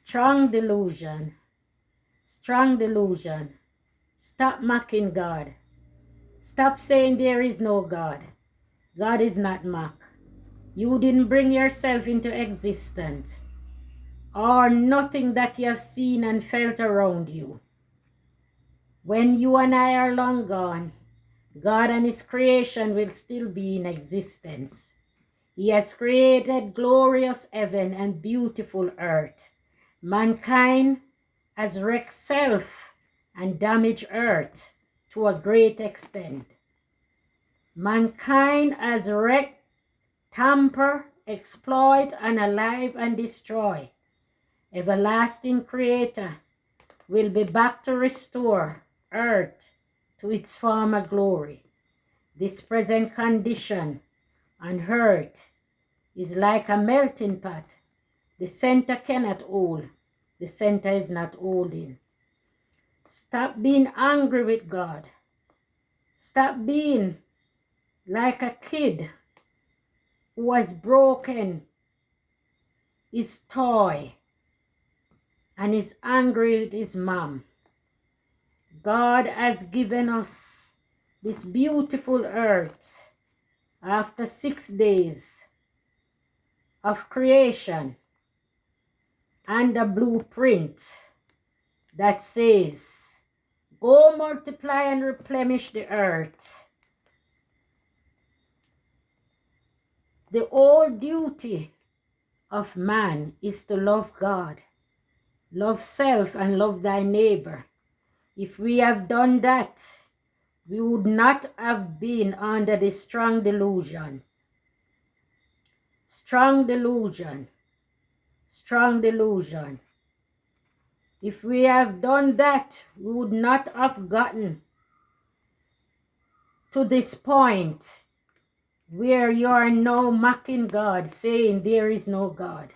Strong delusion. Strong delusion. Stop mocking God. Stop saying there is no God. God is not mocked. You didn't bring yourself into existence, or nothing that you have seen and felt around you. When you and I are long gone, God and His creation will still be in existence. He has created glorious heaven and beautiful earth. Mankind has wrecked self and damaged earth to a great extent. Mankind has wrecked, tamper, exploit, unalive, and destroy. Everlasting Creator will be back to restore earth to its former glory. This present condition on earth is like a melting pot. The center cannot hold. The center is not holding. Stop being angry with God. Stop being like a kid who has broken his toy and is angry with his mom. God has given us this beautiful earth after 6 days of creation and a blueprint that says, go multiply and replenish the earth. The whole duty of man is to love God, love self, and love thy neighbor. If we have done that, we would not have been under the strong delusion. Strong delusion. Strong delusion. If we have done that, we would not have gotten to this point where you are now mocking God, saying there is no God.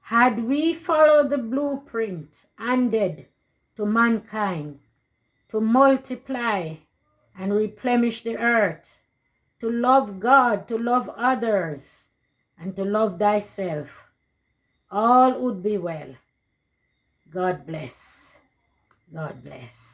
Had we followed the blueprint handed to mankind to multiply and replenish the earth, to love God, to love others, and to love thyself, all would be well. God bless. God bless.